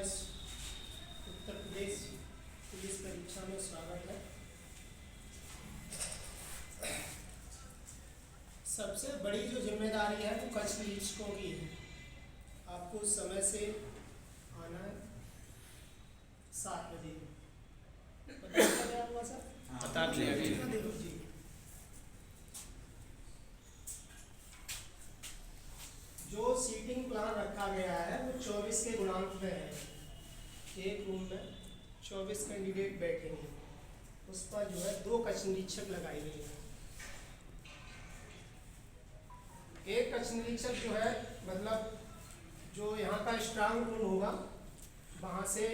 इस उत्तर प्रदेश पुलिस परीक्षा में स्वागत है। सबसे बड़ी जो जिम्मेदारी है वो कक्ष निरीक्षकों की है। आपको समय से आना है 7 बजे। पता क्या हुआ सर? बता दिया जी। जो सीटिंग प्लान रखा गया है वो 24 के गुणांक में है। एक रूम में 24 कैंडिडेट बैठेंगे, उस पर जो है 2 कक्ष निरीक्षक लगाई गई है। एक कक्ष निरीक्षक जो है मतलब जो यहाँ का स्ट्रांग रूम होगा, वहाँ से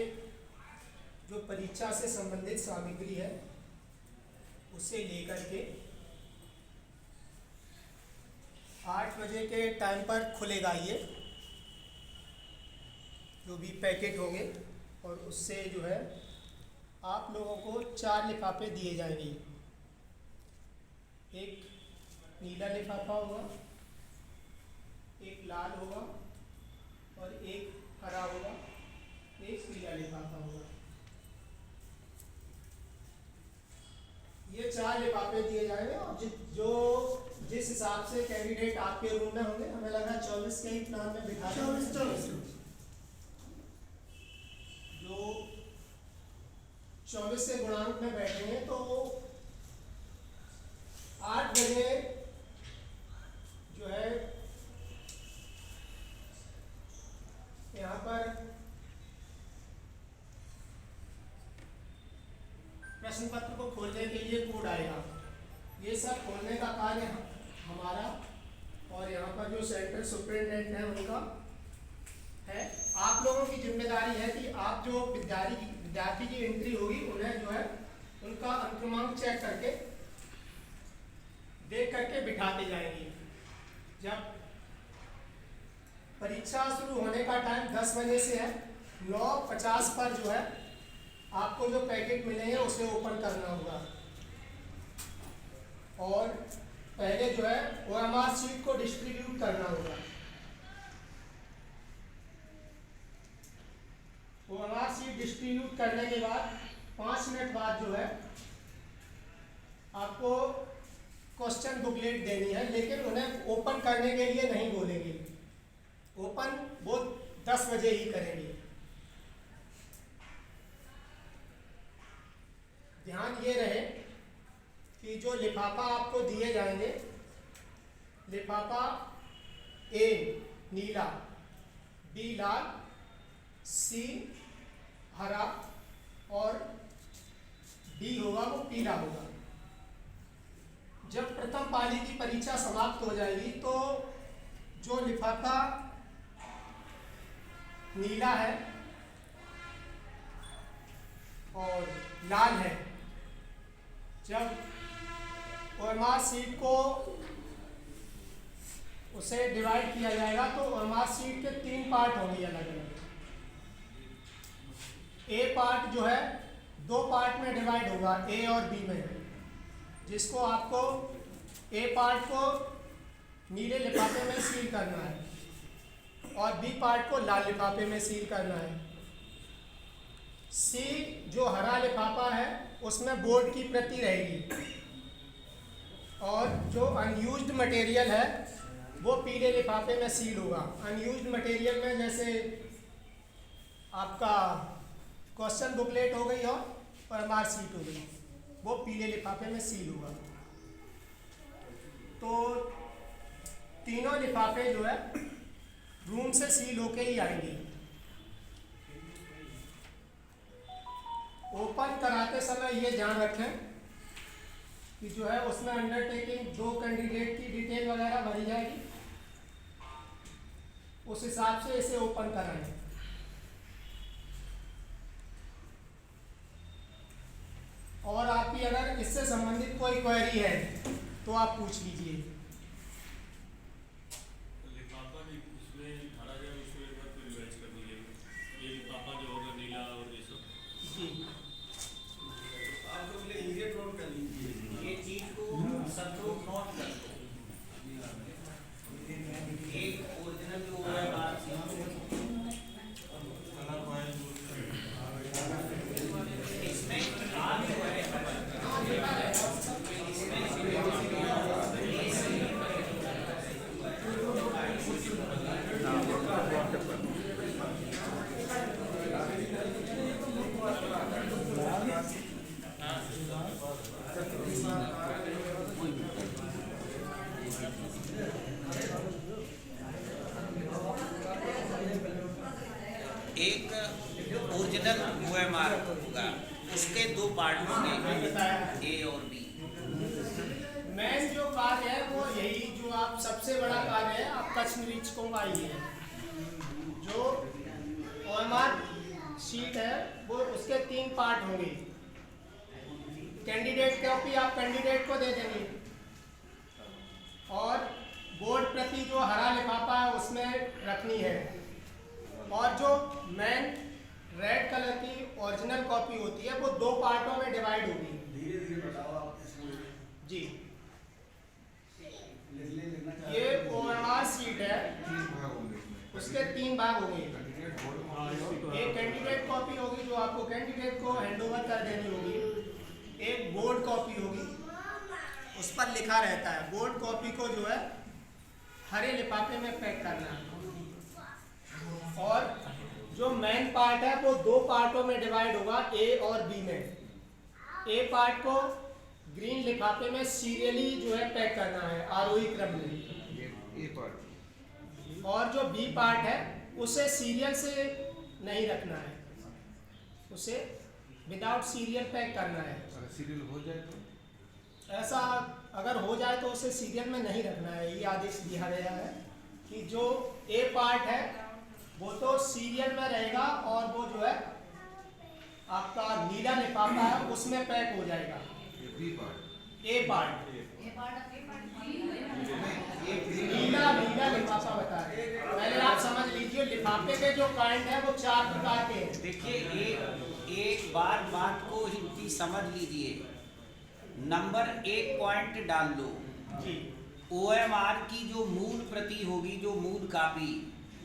जो परीक्षा से संबंधित सामग्री है उसे लेकर के 8 बजे के टाइम पर खुलेगा ये जो भी पैकेट होंगे, और उससे जो है आप लोगों को 4 लिफाफे दिए जाएंगे। एक नीला लिफाफा होगा, एक लाल होगा और एक हरा होगा, एक पीला लिफाफा होगा। ये 4 लिफाफे दिए जाएंगे और जिस हिसाब से कैंडिडेट आपके रूम में होंगे, हमें लगा 24 के ही प्लान में बिठा 24 जो 24 के गुणांक में बैठेंगे तो 8 बजे जो है यहाँ पर प्रश्न पत्र को खोलने के लिए कोड आएगा। ये सब खोलने का कार्य हमारा और यहाँ पर जो सेंट्रल सुपरिटेंडेंट है उनका है। आप लोगों की जिम्मेदारी है कि आप जो विद्यार्थी की एंट्री होगी उन्हें जो है उनका अनुक्रमांक चेक करके देख करके बिठाते जाएंगे। जब परीक्षा शुरू होने का टाइम 10 बजे से है, 9:50 पर जो है आपको जो पैकेट मिलेंगे उसे ओपन करना होगा और पहले जो है OMR शीट को डिस्ट्रीब्यूट करना होगा। OMR शीट डिस्ट्रीब्यूट करने के बाद 5 मिनट बाद जो है आपको क्वेश्चन बुकलेट देनी है, लेकिन उन्हें ओपन करने के लिए नहीं बोलेंगे। ओपन वो 10 बजे ही करेंगे। ध्यान ये रहे कि जो लिफाफा आपको दिए जाएंगे, लिफाफा A Neela, B Lal, C हरा और D होगा वो पीला होगा। जब प्रथम पाली की परीक्षा समाप्त हो जाएगी तो जो लिफाफा नीला है और लाल है, जब OMR शीट को उसे डिवाइड किया जाएगा तो OMR शीट के 3 पार्ट होंगे अलग अलग। A पार्ट जो है 2 पार्ट में डिवाइड होगा, A और B में, जिसको आपको A पार्ट को नीले लिफाफे में सील करना है और B पार्ट को लाल लिफाफे में सील करना है। C जो हरा लिफाफा है उसमें बोर्ड की प्रति रहेगी और जो अनयूज्ड मटेरियल है वो पीले लिफाफे में सील होगा। अनयूज्ड मटेरियल में जैसे आपका क्वेश्चन बुकलेट हो गई और OMR शीट हो गई, वो पीले लिफाफे में सील होगा। तो तीनों लिफाफे जो है रूम से सील होके ही आएंगे। ओपन कराते समय ये ध्यान रखें कि जो है उसमें अंडरटेकिंग 2 कैंडिडेट की डिटेल वगैरह भरी जाएगी, उस हिसाब से इसे ओपन कराएं। और आपकी अगर इससे संबंधित कोई क्वेरी है तो आप पूछ लीजिए। एक ओरिजिनल जो है एक ओरिजिनल OMR होगा, उसके दो पार्ट होंगे, ए और बी। मेन जो कार्य है वो यही, जो आप सबसे बड़ा कार्य है आप कच्छ निरीक्षकों का ही है। जो OMR शीट है वो उसके 3 पार्ट होंगे। कैंडिडेट कॉपी आप कैंडिडेट को दे देंगे, और बोर्ड प्रति जो हरा लिफाफा है उसमें रखनी है, और जो मेन रेड कलर की ओरिजिनल कॉपी होती है वो 2 पार्टों में डिवाइड होगी। धीरे धीरे बताओ आप इसको। जी, ये OMR शीट है, उसके 3 भाग होंगे। एक कैंडिडेट कॉपी होगी जो आपको कैंडिडेट को हैंडओवर कर देनी होगी। एक बोर्ड कॉपी होगी, उस पर लिखा रहता है। बोर्ड कॉपी को जो है हरे लिफाफे में पैक करना है। और जो मेन पार्ट है वो 2 पार्टों में डिवाइड होगा, ए और बी में। ए पार्ट को ग्रीन लिफाफे में सीरियली जो है पैक करना है, आरोही क्रम में। और जो बी पार्ट है उसे सीरियल से नहीं रखना है, उसे विदाउट सीरियल पैक करना है। सीरियल हो जाए तो ऐसा अगर हो जाए तो उसे सीरियल में नहीं रखना है। ये आदेश दिया गया है कि जो ए पार्ट है वो तो सीरियल में रहेगा, और वो जो है आपका नीला लिफाफा है उसमें पैक हो जाएगा। ए पार्ट नीला लिफाफा बता रहे हैं। पहले आप समझ लीजिए लिफाफे के जो कांड है वो 4 प्रकार के हैं। देखिए एक बार बात को हिंदी समझ लीजिए। नंबर 1 पॉइंट डाल दो जी। OMR की जो मूल प्रति होगी, जो मूल कॉपी,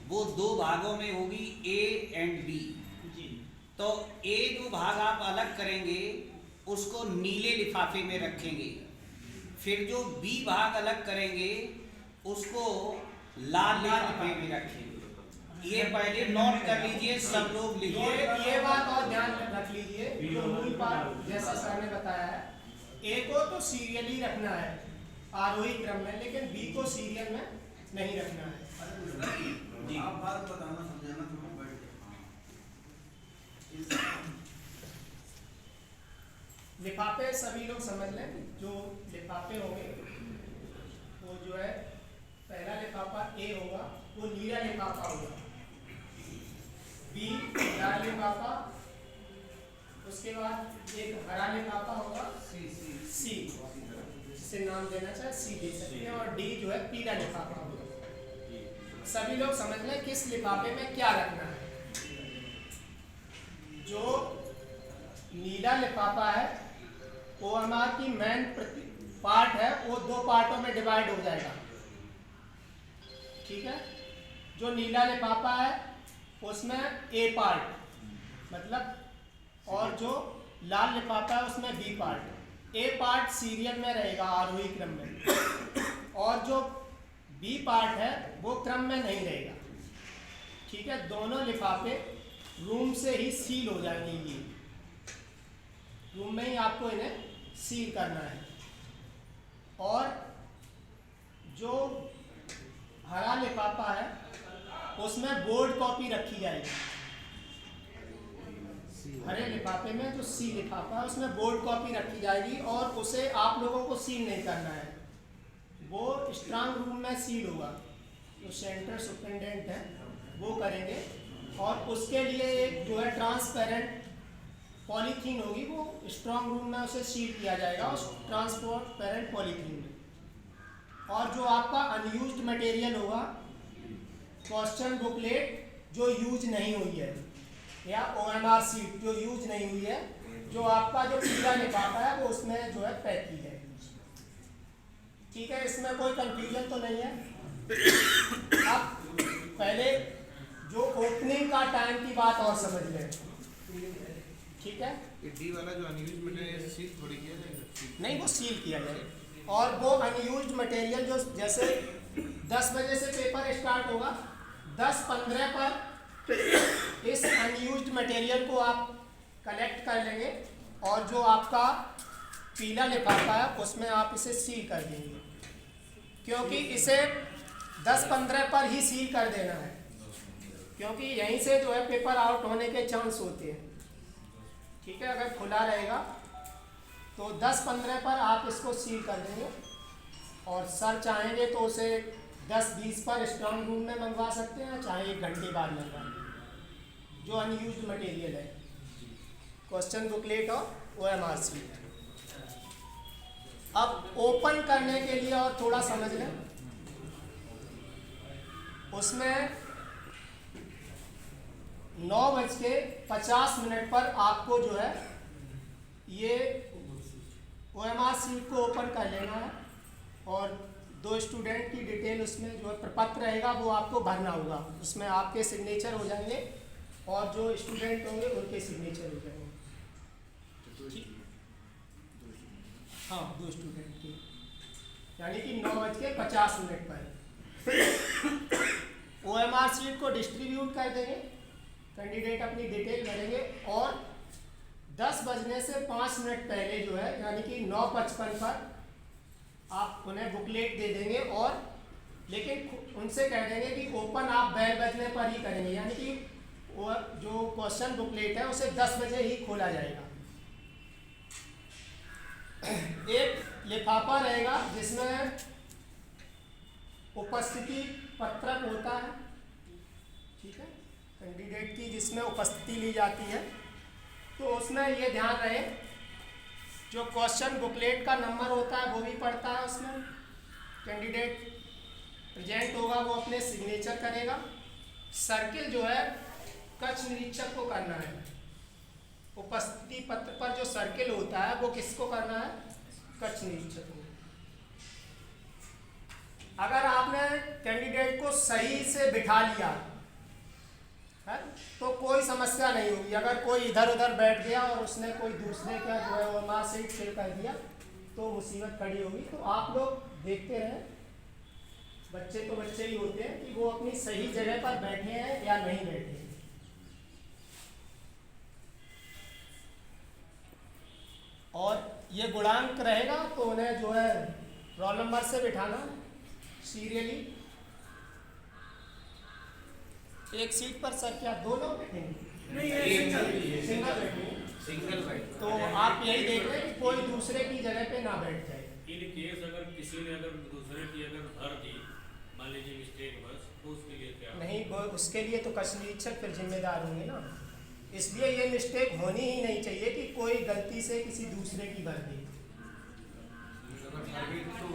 वो 2 भागों में होगी, ए एंड बी। तो ए जो भाग आप अलग करेंगे उसको नीले लिफाफे में रखेंगे, फिर जो बी भाग अलग करेंगे उसको लाल लिफाफे में रखेंगे। ये पहले नोट कर लीजिए, सब लोग लिखिए। ये बात और ध्यान रख लीजिए, जो मूल पार्ट जैसा सर ने बताया है, ए को तो सीरियली रखना है आरोही क्रम में, लेकिन बी को सीरियल में नहीं रखना है। जी आप बात बताना समझाना थोड़ा बैठ लिफाफे सभी लोग समझ लें। जो लिफाफे होंगे वो जो है, पहला लिफाफा ए होगा वो नीला लिफाफा होगा, बी लाल लिफाफा, उसके बाद एक हरा लिफाफा होगा, सी से नाम देना चाहे सी दे सकते हैं, और डी जो है पीला लिफाफा होगा। सभी लोग समझ लें किस लिफाफे में क्या रखना है। जो नीला लिफाफा है OMR की मेन पार्ट है वो 2 पार्टों में डिवाइड हो जाएगा, ठीक है। जो नीला लिफाफा है उसमें ए पार्ट मतलब, और जो लाल लिफाफा है उसमें बी पार्ट। ए पार्ट सीरियल में रहेगा आरोही क्रम में, और जो बी पार्ट है वो क्रम में नहीं रहेगा, ठीक है। दोनों लिफाफे रूम से ही सील हो जाएंगे। ये रूम में ही आपको इन्हें सील करना है। और जो हरा लिफाफा है उसमें बोर्ड कॉपी रखी जाएगी। हरे लिफाफे में जो सी लिफाफा है उसमें बोर्ड कॉपी रखी जाएगी, और उसे आप लोगों को सील नहीं करना है, वो स्ट्रांग रूम में सील होगा। जो सेंटर सुपरिटेंडेंट है वो करेंगे, और उसके लिए एक जो है ट्रांसपेरेंट पॉलीथीन होगी, वो स्ट्रांग रूम में उसे सील किया जाएगा उस ट्रांसपेरेंट पॉलीथीन में। और जो आपका अनयूज्ड मटेरियल होगा, क्वेश्चन बुकलेट जो यूज नहीं हुई है, या OMR शीट जो यूज नहीं हुई है, जो आपका जो पीला लिफाफा है वो उसमें जो है पैक की जाएगी, ठीक है। इसमें कोई कंफ्यूजन तो नहीं है। अब पहले जो ओपनिंग का टाइम की बात और समझ लें, ठीक है। ये डी वाला जो अनयूज्ड मटेरियल सील थोड़ी किया जाएगा, नहीं वो सील किया जाएगा। और वो अनयूज्ड मटेरियल जो जैसे 10 बजे से पेपर स्टार्ट होगा, 10:15 पर इस अनयूज्ड मटेरियल को आप कलेक्ट कर लेंगे, और जो आपका पीला लिफाफा है उसमें आप इसे सील कर देंगे, क्योंकि इसे 10:15 पर ही सील कर देना है। क्योंकि यहीं से जो है पेपर आउट होने के चांस होते हैं। ठीक है, अगर खुला रहेगा तो 10-15 पर आप इसको सील कर देंगे और सर चाहेंगे तो उसे 10-20 पर स्ट्रॉन्ग रूम में मंगवा सकते हैं, चाहे 1 घंटे बाद मंगवा लें, जो अनयूज्ड मटेरियल है, क्वेश्चन बुकलेट और OMR शीट। अब ओपन करने के लिए और थोड़ा समझ लें, उसमें 9:50 पर आपको जो है ये OMR शीट को ओपन कर लेना है और 2 स्टूडेंट की डिटेल उसमें जो है प्रपत्र रहेगा वो आपको भरना होगा। उसमें आपके सिग्नेचर हो जाएंगे और जो स्टूडेंट होंगे उनके सिग्नेचर हो जाएंगे। हाँ, 2 स्टूडेंट की, यानी कि 9:50 पर OMR शीट को डिस्ट्रीब्यूट कर देंगे, कैंडिडेट अपनी डिटेल भरेंगे और 10 बजने से 5 मिनट पहले जो है यानी कि 9:55 पर आप उन्हें बुकलेट दे देंगे और लेकिन उनसे कह देंगे कि ओपन आप बेल बजने पर ही करेंगे, यानी कि वो जो क्वेश्चन बुकलेट है उसे 10 बजे ही खोला जाएगा। एक लिफाफा रहेगा जिसमें उपस्थिति पत्रक होता है, ठीक है, कैंडिडेट की जिसमें उपस्थिति ली जाती है। तो उसमें ये ध्यान रहे जो क्वेश्चन बुकलेट का नंबर होता है वो भी पढ़ता है, उसमें कैंडिडेट प्रेजेंट होगा वो अपने सिग्नेचर करेगा। सर्किल जो है कक्ष निरीक्षक को करना है, उपस्थिति पत्र पर जो सर्किल होता है वो किसको करना है, कक्ष निरीक्षक को। अगर आपने कैंडिडेट को सही से बिठा लिया है तो कोई समस्या नहीं होगी। अगर कोई इधर उधर बैठ गया और उसने कोई दूसरे का जो है OMR शीट फिल कर दिया तो मुसीबत खड़ी होगी। तो आप लोग देखते रहें, बच्चे तो बच्चे ही होते हैं, कि वो अपनी सही जगह पर बैठे हैं या नहीं बैठे हैं। और ये गुणांक रहेगा तो उन्हें जो है रोल नंबर से बिठाना सीरियली। एक सीट पर सर क्या 2 लोग बैठेंगे? नहीं, सिंगल बैठेंगे। सिंगल बैठ तो आप यही देख रहे हैं कि कोई दूसरे की जगह पे ना बैठ जाए। इन केस अगर किसी ने अगर दूसरे की अगर भर दी, मान लीजिए मिस्टेक बस, तो उसके लिए क्या? नहीं, उसके लिए तो कक्ष निरीक्षक फिर जिम्मेदार होंगे ना। इसलिए ये मिस्टेक होनी ही नहीं चाहिए कि कोई गलती से किसी दूसरे की भर दी।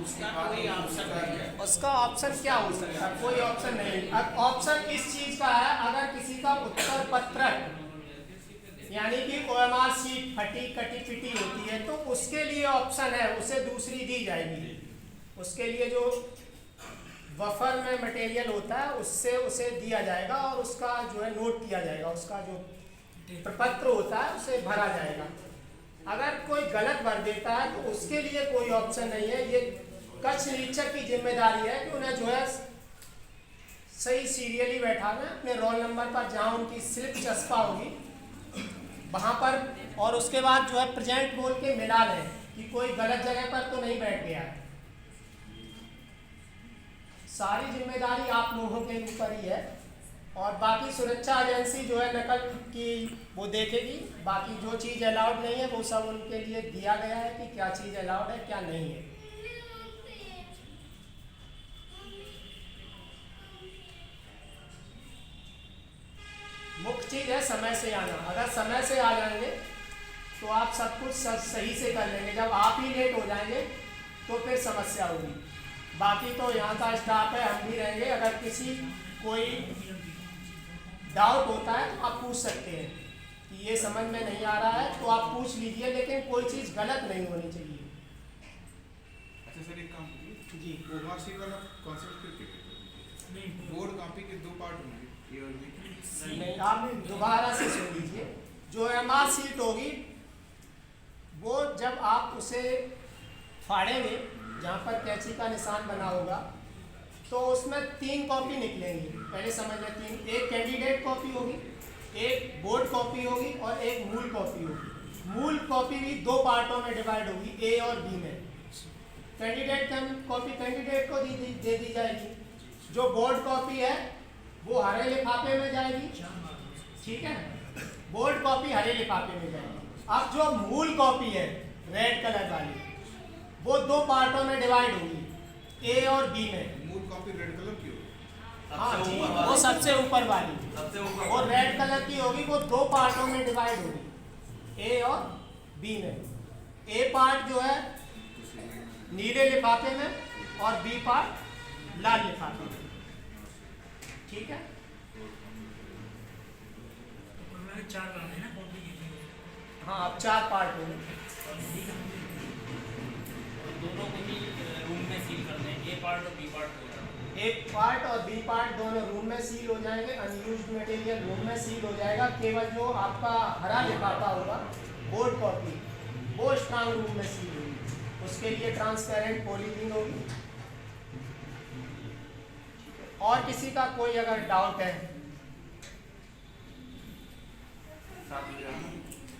उसका कोई ऑप्शन नहीं है। उसका ऑप्शन क्या हो सकता है? कोई ऑप्शन नहीं। अब ऑप्शन इस चीज का है, अगर किसी का उत्तर पत्रक यानी कि OMR शीट फटी कटी पिटी होती है तो उसके लिए ऑप्शन है, उसे दूसरी दी जाएगी। उसके लिए जो बफर में मटेरियल होता है उससे उसे दिया जाएगा और उसका जो है नोट किया जाएगा, उसका जो प्रपत्र होता है उसे भरा जाएगा। अगर कोई गलत भर देता है तो उसके लिए कोई ऑप्शन नहीं है। ये कक्ष निरीक्षक की जिम्मेदारी है कि उन्हें जो है सही सीरियली बैठाना है अपने रोल नंबर पर, जहाँ उनकी स्लिप चस्पा होगी वहाँ पर, और उसके बाद जो है प्रेजेंट बोल के मिला लें कि कोई गलत जगह पर तो नहीं बैठ गया है। सारी जिम्मेदारी आप लोगों के ऊपर ही है और बाकी सुरक्षा एजेंसी जो है नकल की वो देखेगी। बाकी जो चीज़ अलाउड नहीं है वो सब उनके लिए दिया गया है कि क्या चीज़ अलाउड है क्या नहीं है। मुख्य चीज़ है समय से आना। अगर समय से आ जाएंगे तो आप सब कुछ सही से कर लेंगे। जब आप ही लेट हो जाएंगे तो फिर समस्या होगी। बाकी तो यहाँ का स्टाफ है, हम भी रहेंगे। अगर किसी कोई डाउट होता है तो आप पूछ सकते हैं कि ये समझ में नहीं आ रहा है तो आप पूछ लीजिए, लेकिन कोई चीज़ गलत नहीं होनी चाहिए। अच्छा सर, एक काम कीजिए जी, OMR शीट वाला कॉन्सेप्ट फिर नहीं, बोर्ड कॉपी के 2 पार्ट होंगे, ए और बी। नहीं, आप दोबारा से सुन लीजिए। जो OMR शीट होगी वो जब आप उसे फाड़ेंगे जहाँ पर कैंची का निशान बना होगा तो उसमें 3 कॉपी निकलेंगी। पहले समझ लें, 3। एक कैंडिडेट कॉपी होगी, एक बोर्ड कॉपी होगी और एक मूल कॉपी होगी। मूल कॉपी भी 2 पार्टों में डिवाइड होगी, ए और बी में। कैंडिडेट कॉपी कैंडिडेट को दे दी जाएगी। जो बोर्ड कॉपी है वो हरे लिफाफे में जाएगी, ठीक है। बोर्ड कॉपी हरे लिफाफे में जाएगी। अब जो मूल कॉपी है रेड कलर वाली, वो दो पार्टों में डिवाइड होगी, ए और बी में। मूल कॉपी रेड कलर की होगी। हाँ जी, वो सबसे ऊपर वाली, वो रेड कलर की होगी, वो दो पार्टों में डिवाइड होगी, ए और बी में। ए पार्ट जो है नीले लिफाफे में और बी पार्ट लाल लिफाफे में, ठीक है। हाँ, अब 4 पार्ट होंगे। दोनों को ही रूम में सील कर दें, ए पार्ट और बी पार्ट को। एक पार्ट और बी पार्ट दोनों रूम में सील हो जाएंगे, अनयूज्ड मटेरियल रूम में सील हो जाएगा। केवल जो आपका हरा लिफाफा होगा बोर्ड कॉपी, वो स्ट्रांग रूम में सील होगी, उसके लिए ट्रांसपेरेंट पॉलीथीन होगी। और किसी का कोई अगर डाउट है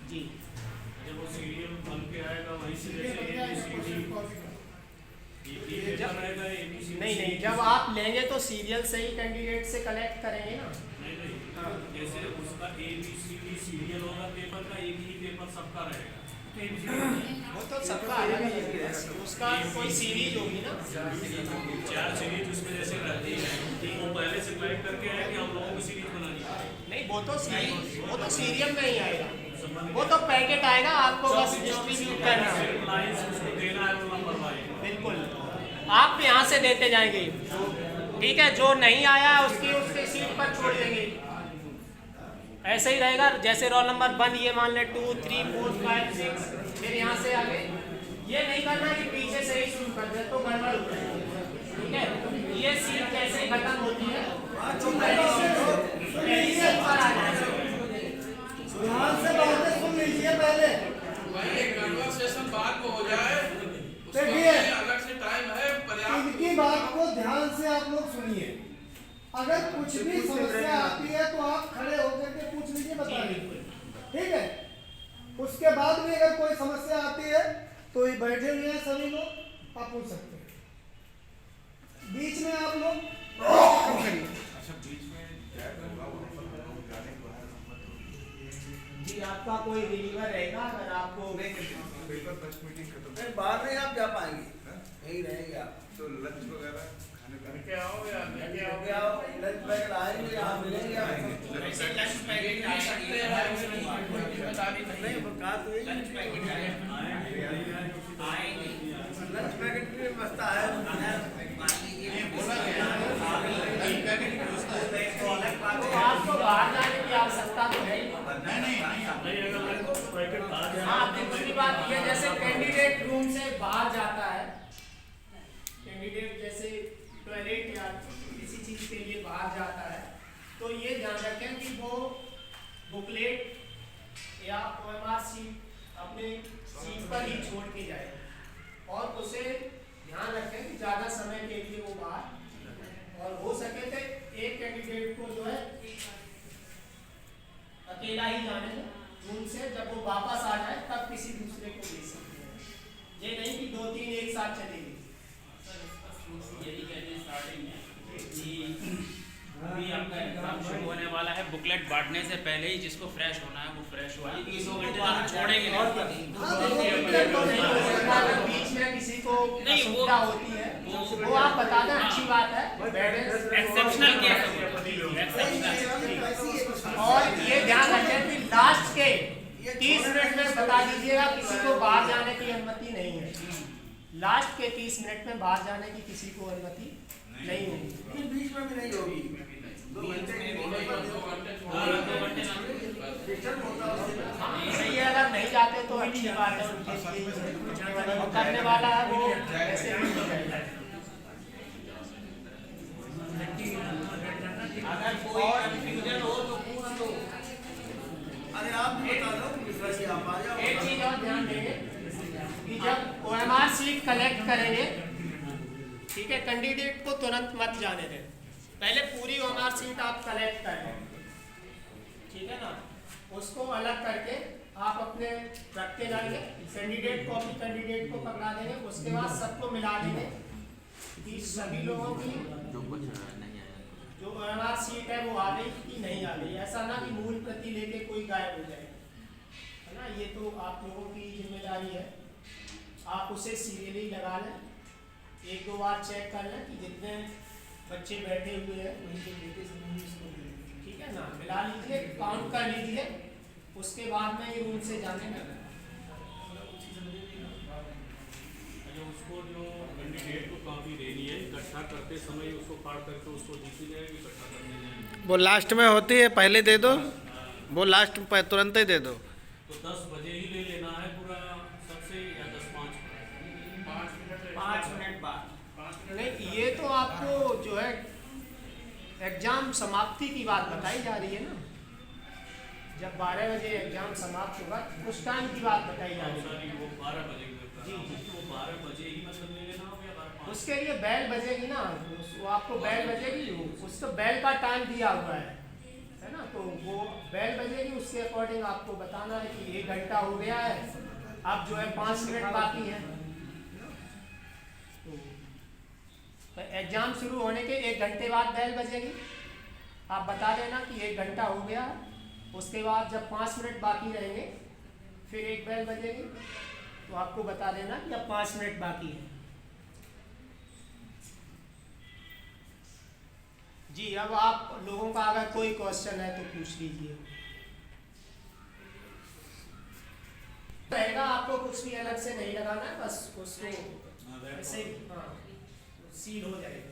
जी। जब वो सीरियल बन के आएगा वहीं से जैसे नहीं, जब आप लेंगे तो सीरियल से ही कैंडिडेट से कलेक्ट करेंगे ना। नहीं, जैसे उसका ABCD सीरियल होगा पेपर का, एक ही पेपर सबका रहेगा। वो तो सबका अलग ही है, उसका कोई सीरीज होगी ना। 4 सीरीज उसमें जैसे रहती है, वो पहले से कलेक्ट करके आए कि हम लोगों की सीरीज बनानी है। नहीं, वो तो सीरियल में ही आएगा, वो तो पैकेट आएगा, आपको बस डिस्ट्रीब्यूट करना है। लाइंस उसको देना है, वो नंबर वाइज। बिल्कुल, आप यहाँ से देते जाएंगे, ठीक है। जो नहीं आया उसकी सीट पर छोड़ देंगे, ऐसे ही रहेगा। जैसे रोल नंबर 1 ये मान ले 2 3 4 5 6, फिर यहाँ से आगे। ये नहीं करना कि पीछे से ही शुरू कर दे तो गड़बड़ हो जाएगी, ठीक है। ये सीट कैसे खत्म होती है तो पहली से ऊपर आ जाएगा। ध्यान से बातें सुन लीजिए पहले। भाई एक कन्वर्सेशन बाद में हो जाए, उसके देखिए, लिए अलग से टाइम है पर्याप्त। इनकी बात को ध्यान से आप लोग सुनिए। अगर कुछ भी समस्या आती है तो आप खड़े होकर के पूछ लीजिए, बता दीजिए, ठीक है। उसके बाद में अगर कोई समस्या आती है तो ये बैठे हुए हैं सभी लोग, आप पूछ सकते हैं। बीच में आप लोग कम करिए। जी, आपका कोई रिलीवर रहेगा अगर आपको पेपर 10 मीटिंग खत्म। बाहर नहीं आप जा पाएंगे, यही रहेंगे आप। तो लंच वगैरह खाने का क्या हो या लेके आओ। क्या लंच पैकेट आएंगे, आप मिलेंगे आपको। लंच पैकेट आ सकते हैं, नहीं, बात तो यही है। लंच पैकेट आएंगे। लंच पैकेट की व्यवस्था है। मान लीजिए तो आपको बाहर जाने की आवश्यकता तो है ही। नहीं, अगर लंच पैकेट आ जाए। हाँ, दूसरी बात ये, जैसे कैंडिडेट रूम से बाहर जाता है, कैंडिडेट जैसे टॉयलेट या किसी चीज के लिए बाहर जाता है, तो ये ध्यान रखें कि वो बुकलेट या OMR शीट अपने सीट पर ही छोड़ के जाए, और उसे ध्यान रखें कि ज़्यादा समय के लिए वो बाहर, और हो सके तो एक कैंडिडेट को जो है अकेला ही जाने दें रूम से। जब वो वापस आ जाए तब किसी दूसरे को ले सकते हैं, ये नहीं कि 2-3 एक साथ चलेंगे। यही कहते हैं स्टार्टिंग में कि अभी आपका एग्जाम शुरू होने वाला है, बुकलेट बांटने से पहले ही जिसको फ्रेश होना है वो फ्रेश हो जाए। 2 घंटे तक हम छोड़ेंगे अगर बीच में किसी को असुविधा होती है वो आप बता दें, अच्छी बात है। एक्सेप्शनल केस है, एक्सेप्शनल। और ये ध्यान रखें कि लास्ट के 30 मिनट में बता दीजिएगा किसी को बाहर जाने की अनुमति नहीं है। लास्ट के 30 मिनट में बाहर जाने की किसी को अनुमति नहीं होगी। बीच में भी नहीं होगी। 2 घंटे सही है, अगर नहीं जाते तो अच्छी बात है, उनके लिए जो करने वाला है वो ऐसे भी हो जाएगा। अगर कोई कंफ्यूजन हो तो पूछ लो। अरे आप भी बता दो, दूसरा से आप आ जाओ। एक चीज और ध्यान देंगे कि जब OMR शीट कलेक्ट करेंगे, ठीक है, कैंडिडेट को तुरंत मत जाने दें, पहले पूरी OMR शीट आप कलेक्ट करें, ठीक है ना। उसको अलग करके आप अपने रखते जाएंगे, कैंडिडेट को अपनी कैंडिडेट को पकड़ा देंगे, उसके बाद सबको मिला देंगे कि सभी लोगों की जो OMR सीट है वो आ गई कि नहीं आ गई, ऐसा ना कि मूल प्रति लेके कोई गायब हो जाए, है ना। ये तो आप लोगों की जिम्मेदारी है, आप उसे सीरियली लगा लें, एक दो बार चेक कर लें कि जितने बच्चे बैठे हुए हैं वहीं से लेके ठीक है ना, मिला लीजिए, काउंट कर लीजिए, उसके बाद में ये रूल से जाने लगा। अच्छा, उसको जो कैंडिडेट को कॉपी देनी है इकट्ठा करते समय उसको फाड़ करके उसको जीती जाएगी, इकट्ठा करने जाएंगे वो लास्ट में होती है, पहले दे दो, वो लास्ट में तुरंत ही दे दो। तो 10 बजे ही ले लेना है पूरा सबसे, या 10-5 5 मिनट बाद। नहीं, ये तो आपको जो है एग्जाम समाप्ति की बात बताई जा रही है ना, जब 12 बजे एग्जाम समाप्त होगा उस टाइम की बात बताई जा रही है। सॉरी, वो 12 बजे जी, जी। वो 12 बजे ही मतलब ले लेना हो या 12-5? उसके लिए बेल बजेगी ना, वो आपको बेल बजेगी, उसको बेल का टाइम दिया हुआ है ना, तो वो बेल बजेगी, उसके अकॉर्डिंग आपको बताना है कि 1 घंटा हो गया है, अब जो है 5 मिनट बाकी है। तो एग्जाम शुरू होने के 1 घंटे बाद बेल बजेगी, आप बता देना कि 1 घंटा हो गया, उसके बाद जब 5 मिनट बाकी रहेंगे फिर एक बेल बजेगी, तो आपको बता देना कि अब 5 मिनट बाकी है। जी, अब आप लोगों का अगर कोई क्वेश्चन है तो पूछ लीजिए। रहेगा, आपको कुछ भी अलग से नहीं लगाना है, बस उसको ऐसे ही हाँ सील हो जाएगा।